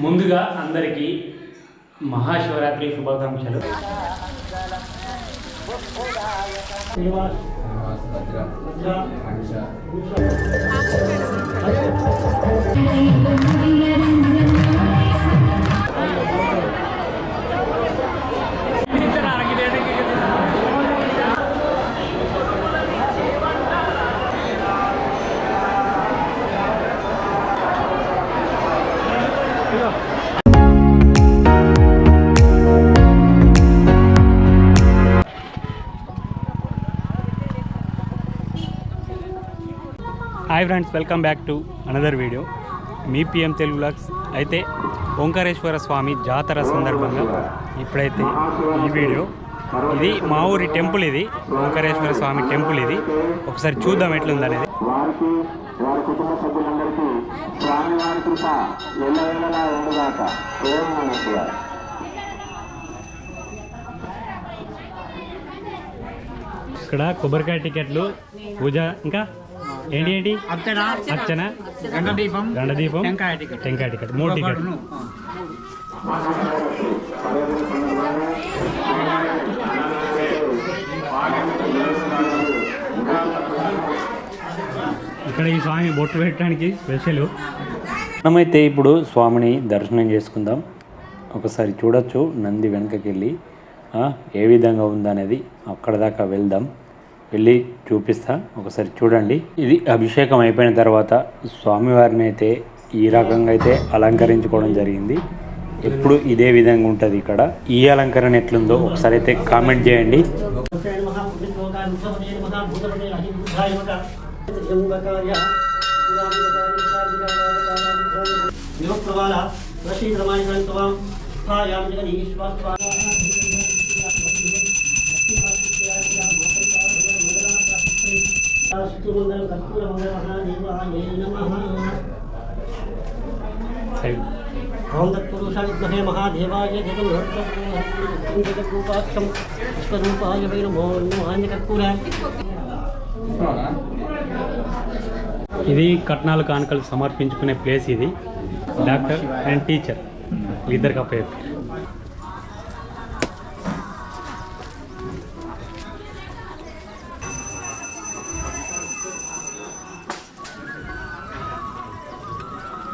ముందుగా అందరికీ మహాశివరాత్రి శుభాకాంక్షలు. Hi friends, welcome back to another video. Me PM Telugu vlogs. అయితే ఓంకారేశ్వర స్వామి జాతర సందర్భంగా ఇప్పుడైతే ఈ వీడియో, ఇది మా ఊరి టెంపుల్, ఇది ఓంకారేశ్వర స్వామి టెంపుల్. ఇది ఒకసారి చూద్దాం ఎట్లుంది అనేది. ఇక్కడ కొబ్బరికాయ టికెట్లు, పూజ, ఇంకా ఏంటి అర్చన, గండదీపం, టెంకాయ టికెట్, 3 టికెట్లు. ఇక్కడ ఈ స్వామి బొట్టు పెట్టడానికి స్పెషల్. మనమైతే ఇప్పుడు స్వామిని దర్శనం చేసుకుందాం. ఒకసారి చూడొచ్చు నంది వెనకకి వెళ్ళి ఏ విధంగా ఉందనేది. అక్కడ దాకా వెళ్దాం, వెళ్ళి చూపిస్తా. ఒకసారి చూడండి. ఇది అభిషేకం అయిపోయిన తర్వాత స్వామివారిని అయితే ఈ రకంగా అయితే అలంకరించుకోవడం జరిగింది. ఎప్పుడు ఇదే విధంగా ఉంటుంది. ఇక్కడ ఈ అలంకరణ ఎట్లుందో ఒకసారి అయితే కామెంట్ చేయండి. ఓం తత్పురుషాయ విద్మహే మహాదేవాయ జగన్మోహత్రూపాక్షం విశ్వరూపాయ వై నమో నమః కర్పూర. ఇది కట్నాలు కానుకలు సమర్పించుకునే ప్లేస్. ఇది డాక్టర్ అండ్ టీచర్ ఇద్దరు కప్ప.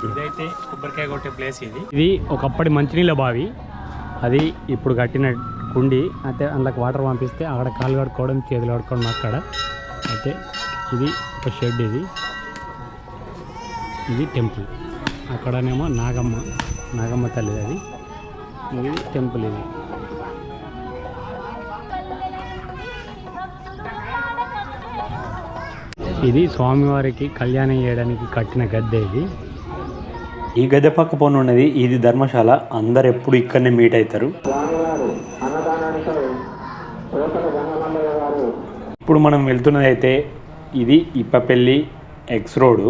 ఇదైతే కొబ్బరికాయ కొట్టే ప్లేస్. ఇది ఒకప్పటి మంచినీళ్ళ బావి. అది ఇప్పుడు కట్టిన కుండి. అయితే అందులోకి వాటర్ పంపిస్తే అక్కడ కాళ్ళు కడుక్కోవడం, చేతులు కడుక్కోవడం అక్కడ. అయితే ఇది ఒక షెడ్. ఇది టెంపుల్. అక్కడనేమో నాగమ్మ తల్లి. అది ఇది టెంపుల్. ఇది స్వామివారికి కళ్యాణం చేయడానికి కట్టిన గద్దె. ఈ గద్దె పక్క పోను ఉన్నది ఇది ధర్మశాల. అందరు ఎప్పుడు ఇక్కడనే మీట్ అవుతారు. ఇప్పుడు మనం వెళ్తున్నది అయితే ఇది ఇప్పపల్లి ఎక్స్ రోడ్.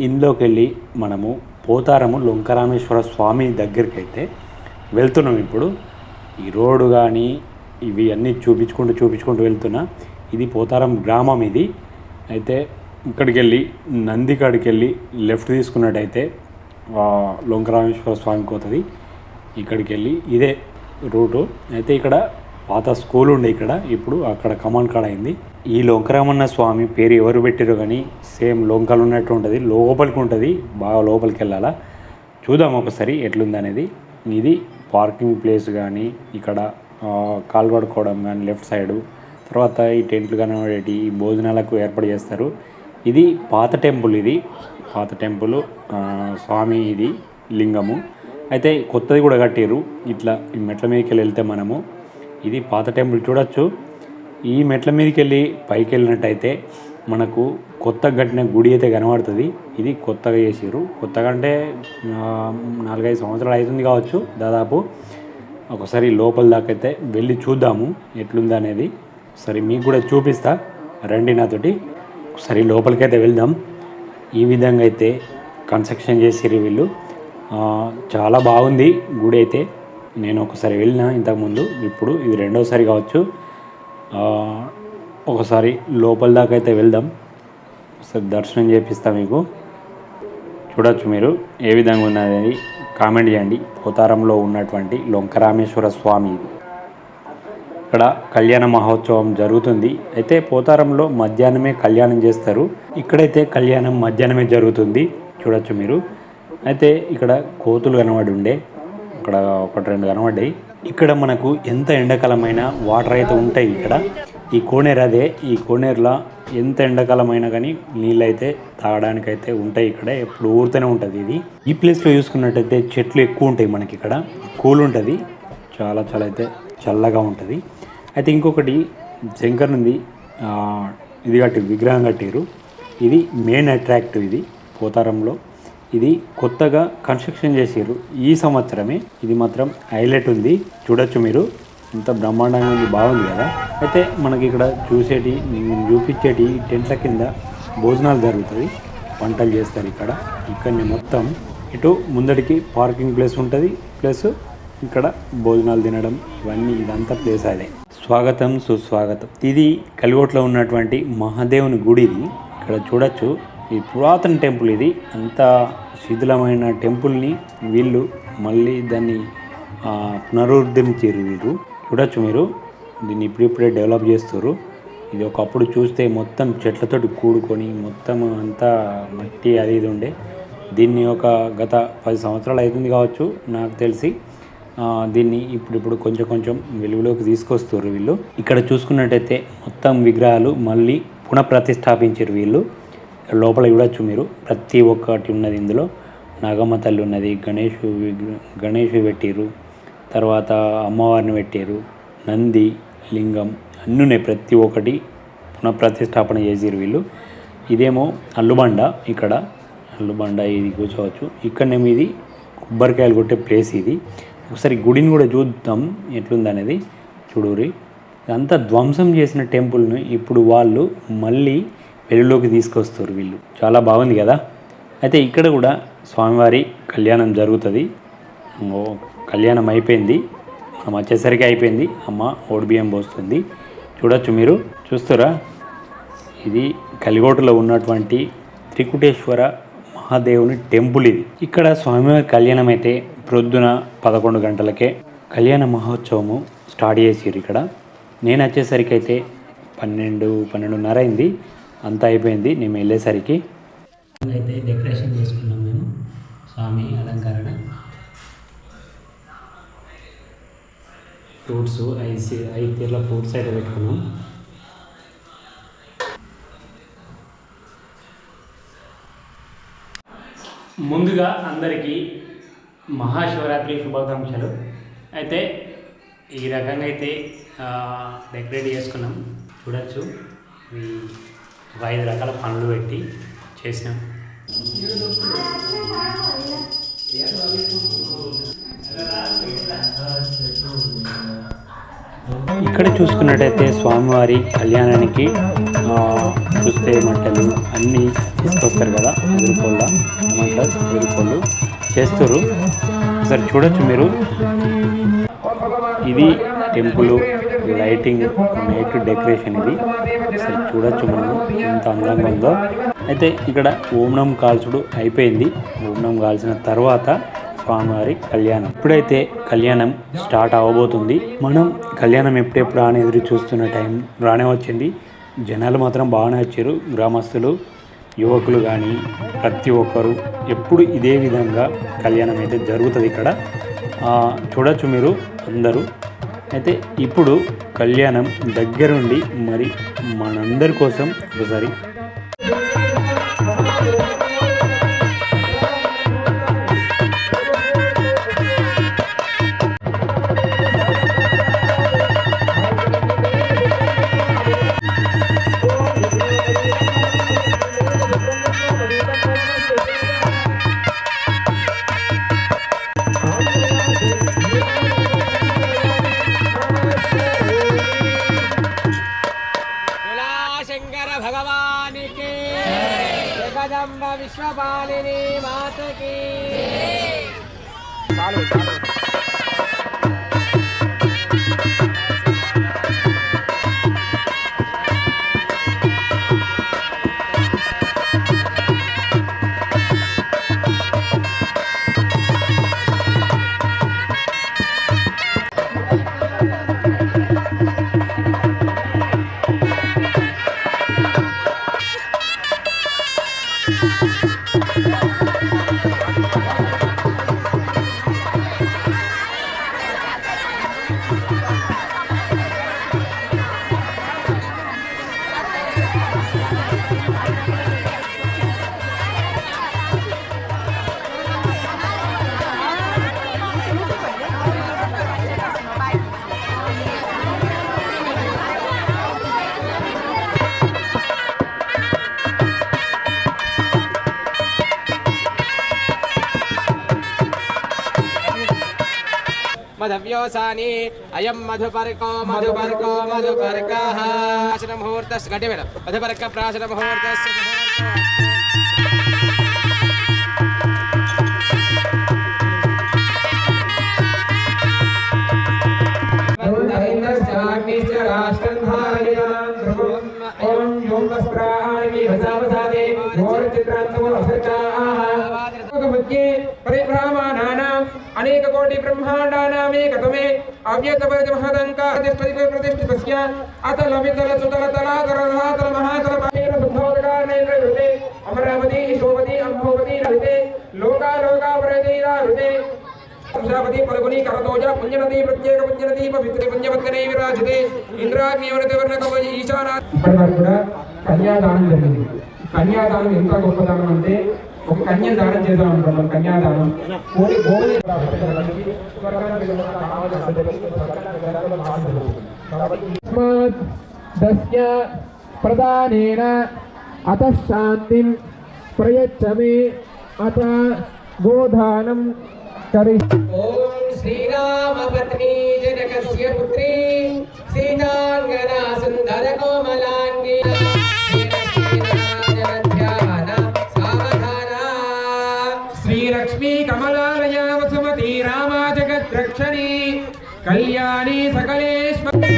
ఇందులోకి వెళ్ళి మనము పోతారము లొంకరామేశ్వర స్వామి దగ్గరికి అయితే వెళ్తున్నాం. ఇప్పుడు ఈ రోడ్డు కానీ ఇవి అన్నీ చూపించుకుంటూ వెళ్తున్నా. ఇది పోతారం గ్రామం. ఇది అయితే ఇక్కడికి వెళ్ళి నందికాడికి వెళ్ళి లెఫ్ట్ తీసుకున్నట్టయితే లొంకరామేశ్వర స్వామికి పోతుంది. ఇక్కడికి వెళ్ళి ఇదే రూటు. అయితే ఇక్కడ పాత స్కూల్ ఉండే ఇక్కడ, ఇప్పుడు అక్కడ కమాండ్ కాడ అయింది. ఈ లొంకరామన్న స్వామి పేరు ఎవరు పెట్టారో కానీ సేమ్ లొంకలు ఉన్నట్టు ఉంటుంది. లోపలికి ఉంటుంది, బాగా లోపలికి వెళ్ళాలా. చూద్దాం ఒకసారి ఎట్లుంది అనేది. ఇది పార్కింగ్ ప్లేస్ కానీ, ఇక్కడ కాలు పడుకోవడం కానీ లెఫ్ట్ సైడు. తర్వాత ఈ టెంట్లు కనబడేటి ఈ భోజనాలకు ఏర్పాటు చేస్తారు. ఇది పాత టెంపుల్. ఇది పాత టెంపుల్ స్వామి. ఇది లింగము. అయితే కొత్తది కూడా కట్టారు. ఇట్లా ఈ మెట్ల మీదకి వెళ్తే మనము ఇది పాత టెంపుల్ చూడొచ్చు. ఈ మెట్ల మీదకి వెళ్ళి పైకి వెళ్ళినట్టయితే మనకు కొత్తగా కట్టిన గుడి అయితే కనబడుతుంది. ఇది కొత్తగా చేసారు. కొత్తగా అంటే 4-5 సంవత్సరాలు అవుతుంది కావచ్చు దాదాపు. ఒకసారి లోపల దాకా అయితే వెళ్ళి చూద్దాము ఎట్లుంది అనేది. సరే మీకు కూడా చూపిస్తా, రండి నాతోటి. ఒకసారి లోపలికైతే వెళ్దాం. ఈ విధంగా అయితే కన్స్ట్రక్షన్ చేసిర్రు వీళ్ళు. చాలా బాగుంది గుడి అయితే. నేను ఒకసారి వెళ్ళిన ఇంతకుముందు, ఇప్పుడు ఇది రెండోసారి కావచ్చు. ఒకసారి లోపల దాకా అయితే వెళ్దాం. ఒకసారి దర్శనం చేపిస్తా మీకు. చూడొచ్చు మీరు ఏ విధంగా ఉన్నది. కామెంట్ చేయండి. పోతారంలో ఉన్నటువంటి లొంకరామేశ్వర స్వామి ఇది. ఇక్కడ కళ్యాణ మహోత్సవం జరుగుతుంది. అయితే పోతారంలో మధ్యాహ్నమే కళ్యాణం చేస్తారు. ఇక్కడైతే కళ్యాణం మధ్యాహ్నమే జరుగుతుంది, చూడొచ్చు మీరు. అయితే ఇక్కడ కోతులు కనబడి ఉండే, ఇక్కడ ఒకటి రెండు కనబడ్డాయి. ఇక్కడ మనకు ఎంత ఎండాకాలమైన వాటర్ అయితే ఉంటాయి. ఇక్కడ ఈ కోనేరు అదే, ఈ కోనేరులో ఎంత ఎండాకాలమైనా కానీ నీళ్ళు అయితే తాగడానికైతే ఉంటాయి. ఇక్కడ ఎప్పుడు ఊరుతూనే ఉంటుంది ఇది. ఈ ప్లేస్లో చూసుకున్నట్టయితే చెట్లు ఎక్కువ ఉంటాయి మనకి. ఇక్కడ కూల్ ఉంటుంది, చాలా చాలా అయితే చల్లగా ఉంటుంది. అయితే ఇంకొకటి శంకర్ నుండి ఇది కట్టి విగ్రహం కట్టారు. ఇది మెయిన్ అట్రాక్టివ్ ఇది పోతారంలో. ఇది కొత్తగా కన్స్ట్రక్షన్ చేసారు ఈ సంవత్సరమే. ఇది మాత్రం హైలైట్ ఉంది, చూడొచ్చు మీరు. ఇంత బ్రహ్మాండంగా ఉంది, బాగుంది కదా. అయితే మనకి ఇక్కడ చూపించేటి టెంట్ల కింద భోజనాలు జరుగుతుంది, వంటలు చేస్తారు ఇక్కడ. ఇక్కడనే మొత్తం ఇటు ముందడికి పార్కింగ్ ప్లేస్ ఉంటుంది, ప్లస్ ఇక్కడ భోజనాలు తినడం ఇవన్నీ, ఇదంతా ప్లేస్ అదే. స్వాగతం సుస్వాగతం. ఇది కలిగోట్లో ఉన్నటువంటి మహాదేవుని గుడి. ఇది ఇక్కడ చూడొచ్చు. ఈ పురాతన టెంపుల్ ఇది. అంత శిథిలమైన టెంపుల్ని వీళ్ళు మళ్ళీ దాన్ని పునరుద్ధరించారు వీళ్ళు, చూడొచ్చు మీరు. దీన్ని ఇప్పుడిప్పుడే డెవలప్ చేస్తారు. ఇది ఒకప్పుడు చూస్తే మొత్తం చెట్లతోటి కూడుకొని మొత్తం అంతా మట్టి అది ఇది ఉండే. దీన్ని ఒక గత 10 సంవత్సరాలు అవుతుంది కావచ్చు నాకు తెలిసి. దీన్ని ఇప్పుడు కొంచెం కొంచెం వెలుగులోకి తీసుకొస్తారు వీళ్ళు. ఇక్కడ చూసుకున్నట్టయితే మొత్తం విగ్రహాలు మళ్ళీ పునఃప్రతిష్టాపించారు వీళ్ళు. లోపల చూడొచ్చు మీరు, ప్రతి ఒక్కటి ఉన్నది ఇందులో. నాగమ్మ తల్లి ఉన్నది, గణేషు పెట్టారు, తర్వాత అమ్మవారిని పెట్టారు, నంది, లింగం అన్నీ ఉన్నాయి. ప్రతి ఒక్కటి పునఃప్రతిష్టాపన చేసారు వీళ్ళు. ఇదేమో అల్లుబండ. ఇక్కడ అల్లుబండ ఇది కూర్చోవచ్చు. ఇక్కడనేమో ఇది కొబ్బరికాయలు కొట్టే ప్లేస్ ఇది. ఒకసారి గుడిని కూడా చూద్దాం ఎట్లుందనేది, చూడురి. అంతా ధ్వంసం చేసిన టెంపుల్ని ఇప్పుడు వాళ్ళు మళ్ళీ వెలుగులోకి తీసుకొస్తారు వీళ్ళు. చాలా బాగుంది కదా. అయితే ఇక్కడ కూడా స్వామివారి కళ్యాణం జరుగుతుంది. కళ్యాణం అయిపోయింది, మనం వచ్చేసరికి అయిపోయింది. అమ్మ ఓడిబియ్యం పోస్తుంది, చూడొచ్చు మీరు. చూస్తారా, ఇది కలిగోటలో ఉన్నటువంటి త్రికుటేశ్వర మహాదేవుని టెంపుల్ ఇది. ఇక్కడ స్వామివారి కళ్యాణం అయితే ప్రొద్దున 11 గంటలకే కళ్యాణ మహోత్సవము స్టార్ట్ చేసారు ఇక్కడ. నేను వచ్చేసరికి అయితే 12:30 అయింది, అంతా అయిపోయింది నేను వెళ్ళేసరికి. అయితే డెకరేషన్ చేసుకున్నాం మేము, స్వామి అలంకరణ. ఫ్రూట్స్ 5 తీర్ల ఫ్రూట్స్ అయితే పెట్టుకున్నాం. ముందుగా అందరికీ మహాశివరాత్రి శుభాకాంక్షలు. అయితే ఈ రకంగా అయితే డెకరేట్ చేసుకున్నాం, చూడొచ్చు. ఈ 5 రకాల పండ్లు పెట్టి చేసినాం. ఇక్కడ చూసుకున్నట్టయితే స్వామివారి కళ్యాణానికి చూస్తే మంటలు అన్నీ తీసుకొస్తారు కదా, ఎదురుకోళ్ళు చేస్తారు. ఒకసారి చూడొచ్చు మీరు. ఇది టెంపుల్ లైటింగ్, నైట్ డెకరేషన్ ఇది. ఒకసారి చూడొచ్చు మనము ఎంత అందంగా ఉందో. అయితే ఇక్కడ ఓంనం కాల్చుడు అయిపోయింది. ఓంనం కాల్చిన తర్వాత స్వామివారి కళ్యాణం. ఇప్పుడైతే కళ్యాణం స్టార్ట్ అవ్వబోతుంది. మనం కళ్యాణం ఎప్పుడెప్పుడు అని ఎదురు చూస్తున్న టైం రానే వచ్చింది. జనాలు మాత్రం బాగానే వచ్చారు, గ్రామస్తులు, యువకులు కానీ ప్రతి ఒక్కరు. ఎప్పుడు ఇదే విధంగా కళ్యాణం అయితే జరుగుతుంది ఇక్కడ, చూడొచ్చు మీరు అందరూ. అయితే ఇప్పుడు కళ్యాణం దగ్గరుండి మరి మనందరి కోసం ఒకసారి जगदम्ब विश्वपालिनी माता की। मधव्योसानि अयं मधुपर्को मधुपर्को मधुपर्कः प्राशन मुहूर्तस्य घटिवेल मधुपर्क प्राशन मुहूर्तस्य अनेक कोटि ब्रह्मांडानामेकतमे अव्यक्तपरिमहदङ्कातिष्ठितस्य अतल वितल सुतल तलातल रसातल महातल पाणिर सुद्धोदकानेन्द्र हृदे अमरावती शोभती अम्भोवती हृदे लोका लोका वरदीरा हृदे प्रजापति फल्गुनी करतोजा पुण्यनदी प्रत्येक पुण्यनदी पवित्र पुण्यवत्कने विराजते इंद्राग्निवरते वर्णकवच ईशाना ఇప్పటివరకు కూడా కన్యాదానం జరిగింది. కన్యాదానం ఎంత గొప్పదానం అంటే ఒక కన్య దానం చేద్దాం అనుకుంటాం. కన్యాదానం కోడి గోవుని దస్య ప్రదానేన అతః శాంతిం ప్రయచ్చ మే అత గోదానం కరి. ఓం శ్రీరామ పత్ని జనకస్య పుత్రి సీతాంగనా సుందర కోమలాంగి శ్రీలక్ష్మీ కమలాలయ వసుమతి రామా జగద్రక్షణి కళ్యాణి సకలేశ్వరి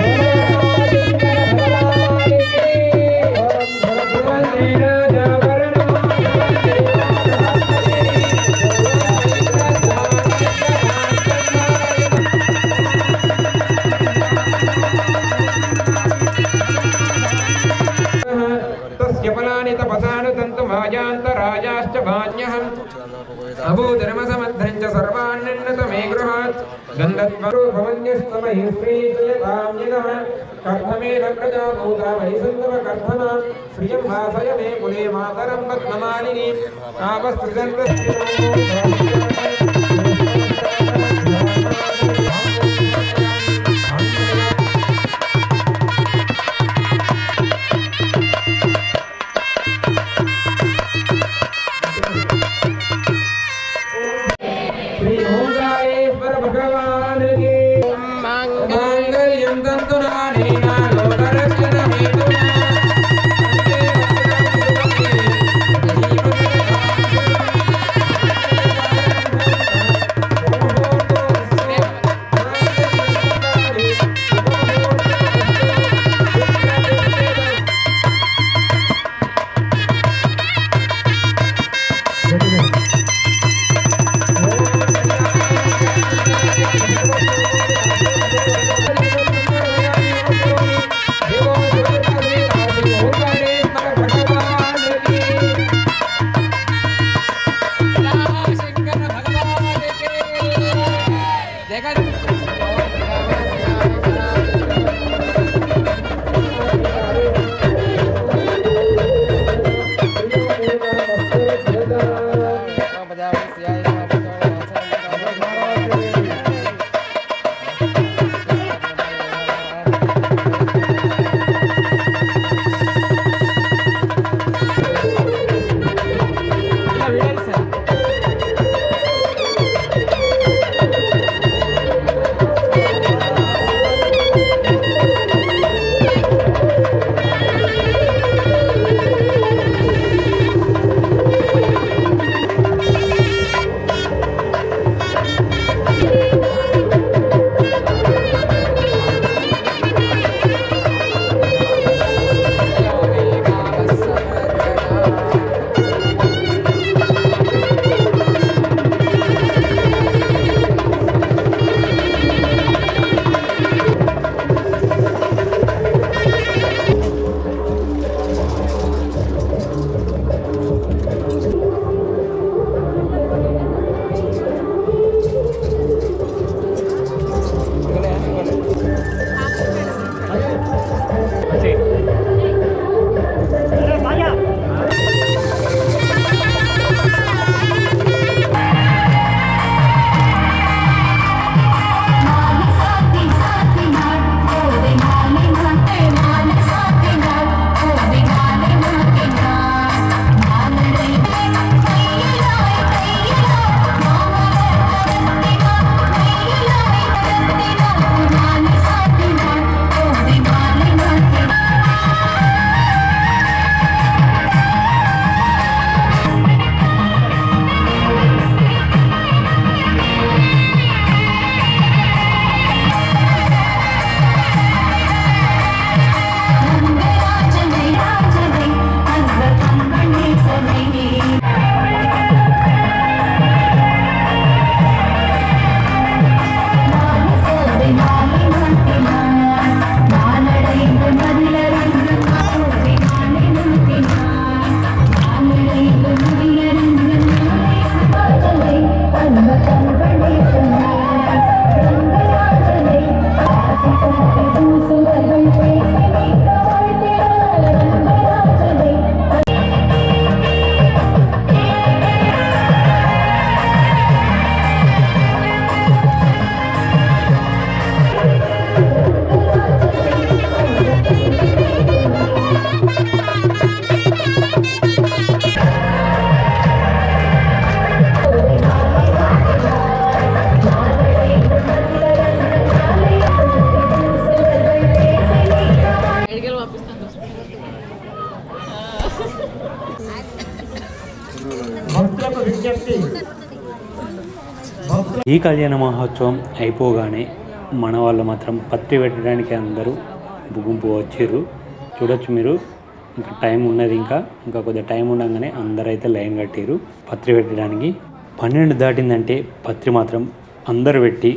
अभूधर्मसमध्रञ्च सर्वान्निन्नतमे गृहात् गन्धद्वरो भवन्यस्तमहि श्रीजयकाम्यनः कर्तमेन प्रजा भूता मयि सन्दव कर्तमा श्रियं भासय मे कुले मातरं पद्ममालिनीं तापस्त्रिजन्वस्य ఈ కళ్యాణ మహోత్సవం అయిపోగానే మన వాళ్ళు మాత్రం పత్రి పెట్టడానికి అందరూ గుంపు వచ్చిర్రు. చూడొచ్చు మీరు, ఇంకా టైం ఉన్నది, ఇంకా కొద్దిగా టైం ఉండగానే అందరైతే లైన్ కట్టిర్రు పత్రి పెట్టడానికి. 12 దాటిందంటే పత్రి మాత్రం అందరు పెట్టి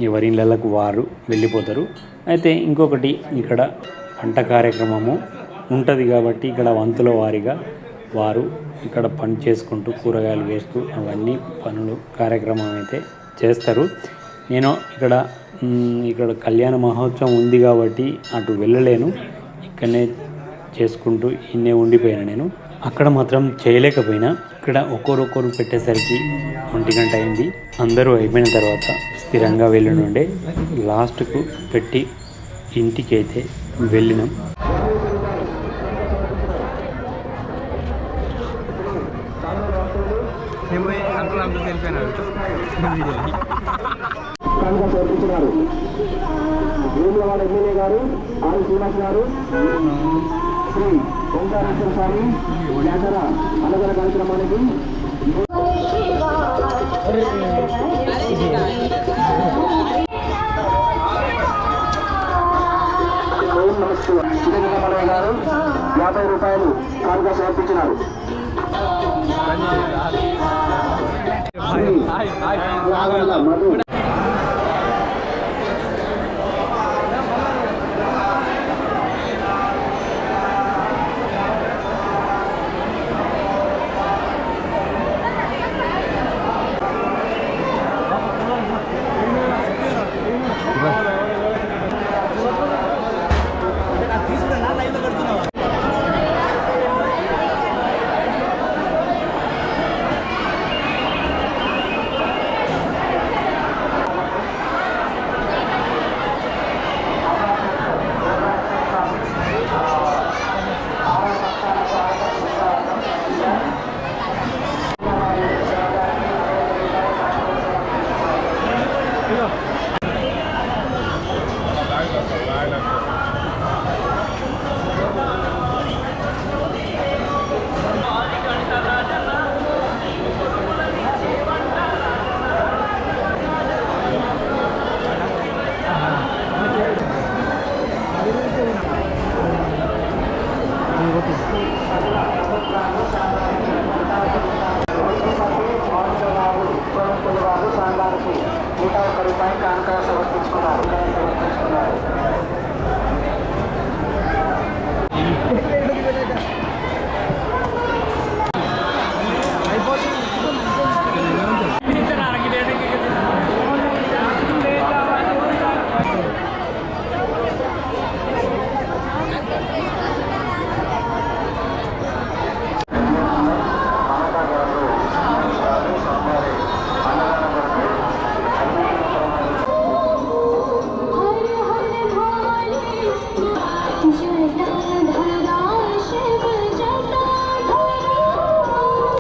ఎవరి ఇళ్ళకు వారు వెళ్ళిపోతారు. అయితే ఇంకొకటి, ఇక్కడ వంట కార్యక్రమము ఉంటుంది కాబట్టి ఇక్కడ వంతుల వారిగా వారు ఇక్కడ పని చేసుకుంటూ కూరగాయలు వేస్తూ అవన్నీ పనులు కార్యక్రమం అయితే చేస్తారు. నేను ఇక్కడ కళ్యాణ మహోత్సవం ఉంది కాబట్టి అటు వెళ్ళలేను, ఇక్కడనే చేసుకుంటూ ఇన్నే ఉండిపోయాను. నేను అక్కడ మాత్రం చేయలేకపోయినా. ఇక్కడ ఒక్కొక్కరు పెట్టేసరికి 1 గంట అయింది. అందరూ అయిపోయిన తర్వాత స్థిరంగా వెళ్ళినుండే లాస్ట్కు పెట్టి ఇంటికి అయితే వెళ్ళినాం. చేర్పించినారు వేములవాడ ఎమ్మెల్యే గారు ఆర్ శ్రీనివాస్ గారు, శ్రీ ఓంకారేశ్వర స్వామి జాతర అన్నదాన కార్యక్రమానికి చిన్నగమలయ్య గారు 50 రూపాయలు కానుక సమర్పించినారు. మధు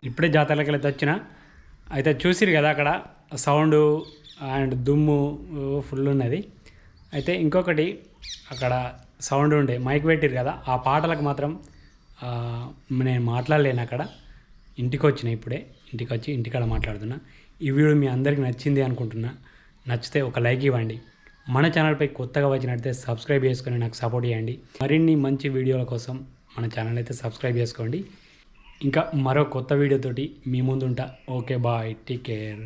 ఇప్పుడే జాతరలకి అయితే వచ్చిన. అయితే చూసిరు కదా అక్కడ సౌండ్ అండ్ దుమ్ము ఫుల్ ఉన్నది. అయితే ఇంకొకటి, అక్కడ సౌండ్ ఉండే మైక్ పెట్టిరు కదా, ఆ పాటలకు మాత్రం నేను మాట్లాడలేను. అక్కడ ఇంటికి వచ్చిన, ఇప్పుడే ఇంటికి వచ్చి ఇంటికాడ మాట్లాడుతున్నా. ఈ వీడియో మీ అందరికీ నచ్చింది అనుకుంటున్నా. నచ్చితే ఒక లైక్ ఇవ్వండి. మన ఛానల్పై కొత్తగా వచ్చినట్లయితే సబ్స్క్రైబ్ చేసుకొని నాకు సపోర్ట్ చేయండి. మరిన్ని మంచి వీడియోల కోసం మన ఛానల్ అయితే సబ్స్క్రైబ్ చేసుకోండి. ఇంకా మరో కొత్త వీడియోతోటి మీ ముందుంటా. Okay, bye, take care.